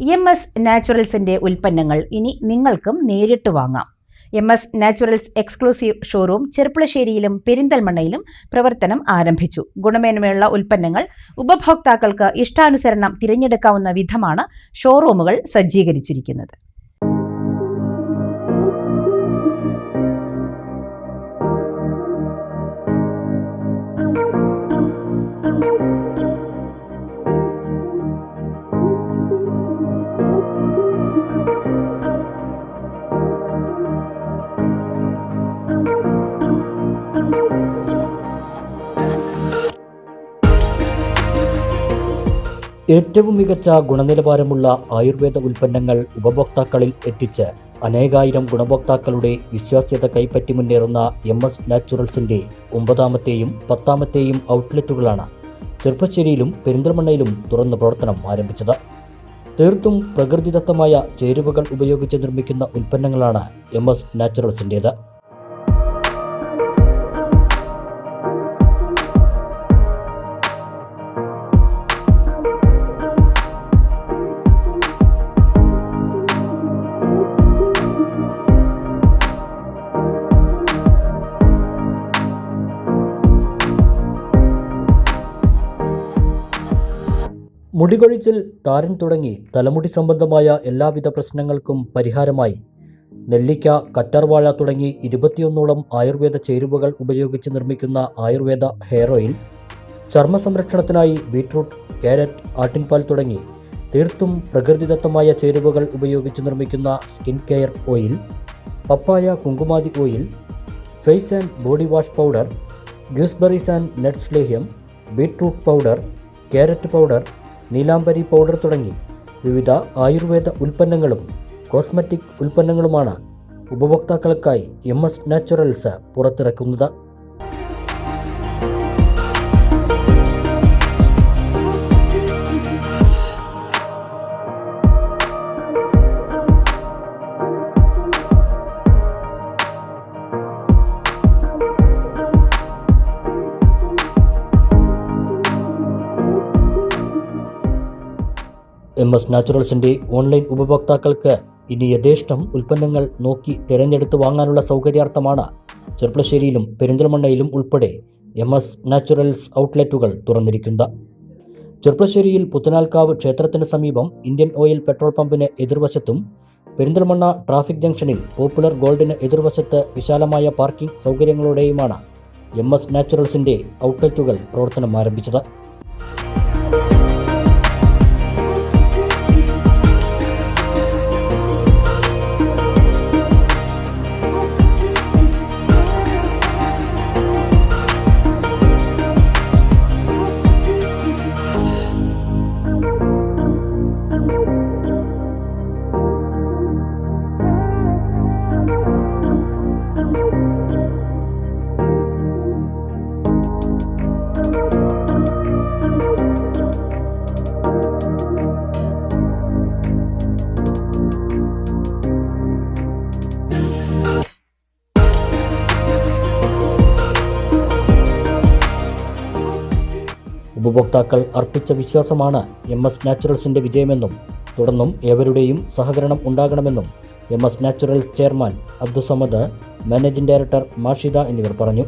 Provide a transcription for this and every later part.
എം.എസ്. നാച്ചുറൽസിന്റെ ഉൽപ്പന്നങ്ങൾ ഇനി നിങ്ങൾക്കും നേരിട്ട് വാങ്ങാം. എം.എസ്. നാച്ചുറൽസ് എക്സ്ക്ലൂസീവ് ഷോറൂം ചെർപ്പുളശ്ശേരിയിലും പെരിന്തൽമണ്ണയിലും പ്രവർത്തനം ആരംഭിച്ചു. ഗുണമേന്മയുള്ള ഉൽപ്പന്നങ്ങൾ ഉപഭോക്താക്കൾക്ക് ഇഷ്ടാനുസരണം തിരഞ്ഞെടുക്കാവുന്ന വിധമാണ് ഷോറൂമുകൾ സജ്ജീകരിച്ചിരിക്കുന്നത്. ഏറ്റവും മികച്ച ഗുണനിലവാരമുള്ള ആയുർവേദ ഉൽപ്പന്നങ്ങൾ ഉപഭോക്താക്കളിൽ എത്തിച്ച് അനേകായിരം ഗുണഭോക്താക്കളുടെ വിശ്വാസ്യത കൈപ്പറ്റി മുന്നേറുന്ന എം.എസ്. നാച്ചുറൽസിന്റെ 9ാമത്തെയും 10ാമത്തെയും ഔട്ട്ലെറ്റുകളാണ് ചെർപ്പുളശ്ശേരിയിലും പെരിന്തൽമണ്ണയിലും തുറന്ന് പ്രവർത്തനം ആരംഭിച്ചത്. തീർത്തും പ്രകൃതിദത്തമായ ചേരുവകൾ ഉപയോഗിച്ച് നിർമ്മിക്കുന്ന ഉൽപ്പന്നങ്ങളാണ് എം.എസ്. നാച്ചുറൽസിൻ്റേത്. മുടികൊഴിച്ചിൽ, താരൻ തുടങ്ങി തലമുടി സംബന്ധമായ എല്ലാവിധ പ്രശ്നങ്ങൾക്കും പരിഹാരമായി നെല്ലിക്ക, കറ്റാർവാഴ തുടങ്ങി 21ഓളം ആയുർവേദ ചേരുവകൾ ഉപയോഗിച്ച് നിർമ്മിക്കുന്ന ആയുർവേദ ഹെയർ ഓയിൽ, ചർമ്മ സംരക്ഷണത്തിനായി ബീട്രൂട്ട്, ക്യാരറ്റ്, ആട്ടിൻപാൽ തുടങ്ങി തീർത്തും പ്രകൃതിദത്തമായ ചേരുവകൾ ഉപയോഗിച്ച് നിർമ്മിക്കുന്ന സ്കിൻ കെയർ ഓയിൽ, പപ്പായ കുങ്കുമാതി oil, face and body wash powder, gooseberries and nuts ലേഹ്യം, beetroot powder, carrot powder, Neelambari powder തുടങ്ങി വിവിധ ആയുർവേദ ഉൽപ്പന്നങ്ങളും കോസ്മെറ്റിക് ഉൽപ്പന്നങ്ങളുമാണ് ഉപഭോക്താക്കൾക്കായി എം.എസ്. നാച്ചുറൽസ് പുറത്തിറക്കുന്നത്. എം.എസ്. നാച്ചുറൽസിൻ്റെ ഓൺലൈൻ ഉപഭോക്താക്കൾക്ക് ഇനി യഥേഷ്ടം ഉൽപ്പന്നങ്ങൾ നോക്കി തിരഞ്ഞെടുത്ത് വാങ്ങാനുള്ള സൗകര്യാർത്ഥമാണ് ചെർപ്പുളശ്ശേരിയിലും പെരിന്തൽമണ്ണയിലും ഉൾപ്പെടെ എം.എസ്. നാച്ചുറൽസ് ഔട്ട്ലെറ്റുകൾ തുറന്നിരിക്കുന്നത്. ചെർപ്പുളശ്ശേരിയിൽ പുത്തനാൽക്കാവ് ക്ഷേത്രത്തിന് സമീപം ഇന്ത്യൻ ഓയിൽ പെട്രോൾ പമ്പിന് എതിർവശത്തും പെരിന്തൽമണ്ണ ട്രാഫിക് ജംഗ്ഷനിൽ പോപ്പുലർ ഗോൾഡിന് എതിർവശത്ത് വിശാലമായ പാർക്കിംഗ് സൗകര്യങ്ങളോടെയുമാണ് എം.എസ്. നാച്ചുറൽസിൻ്റെ ഔട്ട്ലെറ്റുകൾ പ്രവർത്തനം ആരംഭിച്ചത്. ഉപഭോക്താക്കൾ അർപ്പിച്ച വിശ്വാസമാണ് എം.എസ്. നാച്ചുറൽസിൻ്റെ വിജയമെന്നും തുടർന്നും ഏവരുടെയും സഹകരണം ഉണ്ടാകണമെന്നും MS. Naturals chairman Abdussamad, managing director Mashida എന്നിവർ പറഞ്ഞു.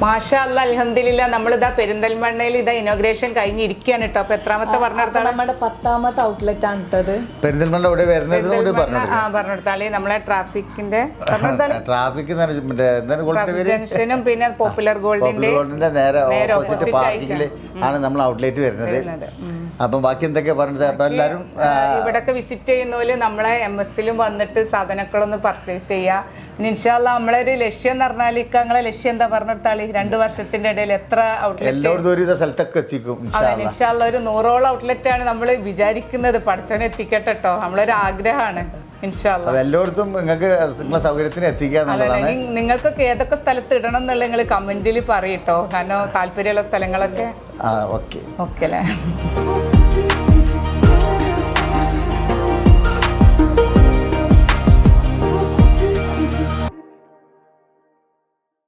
മാഷാ അല്ലാ, അൽഹംദുലില്ലാ, നമ്മളിതാ പെരിന്തൽമണ്ണയിൽ ഇനോഗ്രേഷൻ കഴിഞ്ഞിരിക്കുകയാണ് കേട്ടോ. അപ്പൊ എത്രാമത്തെ പറഞ്ഞെടുത്താൽ നമ്മുടെ 10ാമത്തെ ഔട്ട്ലെറ്റ് ആണ് കേട്ടത്. പെരിന്തൽമണ്ണ പറഞ്ഞെടുത്താല് നമ്മളെ ട്രാഫിക്കിന്റെ ജംഗ്ഷനും പിന്നെ പോപ്പുലർ ഗോൾഡിന്റെ നേരെ ഓപ്പോസിറ്റ് പാർക്കിംഗിൽ ആണ് നമ്മൾ ഔട്ട്ലെറ്റ് വരുന്നത്. അപ്പം ബാക്കി എന്തൊക്കെയാ പറഞ്ഞത്? അപ്പൊ എല്ലാവരും ഇവിടൊക്കെ വിസിറ്റ് ചെയ്യുന്ന പോലെ നമ്മളെ എം.എസ്.ലും വന്നിട്ട് സാധനങ്ങളൊന്ന് പർച്ചേസ് ചെയ്യാം. ഇൻഷാ അല്ലാ നമ്മളെ ഒരു ലക്ഷ്യം എന്ന് പറഞ്ഞാൽ നിങ്ങളെ ലക്ഷ്യം എന്താ പറഞ്ഞെടുത്താളി? 2 വർഷത്തിന്റെ ഇടയിൽ എത്ര ഔട്ട്ലെറ്റ് സ്ഥലത്തൊക്കെ എത്തിക്കും. ഇൻഷാ അല്ലാ ഒരു 100ഓളം ഔട്ട്ലെറ്റ് ആണ് നമ്മൾ വിചാരിക്കുന്നത്. പഠിച്ചവനെ എത്തിക്കട്ടെ കേട്ടോ, നമ്മളൊരു ആഗ്രഹമാണ്. എല്ലായിടത്തും നിങ്ങൾക്ക് സൗകര്യത്തിന് എത്തിക്കാന്നുള്ളതാണ്. നിങ്ങൾക്കൊക്കെ ഏതൊക്കെ സ്ഥലത്ത് ഇടണം എന്നുള്ള നിങ്ങൾ കമന്റിൽ പറയട്ടോ, കാരണം താല്പര്യമുള്ള സ്ഥലങ്ങളൊക്കെ. ഓക്കെ അല്ലേ?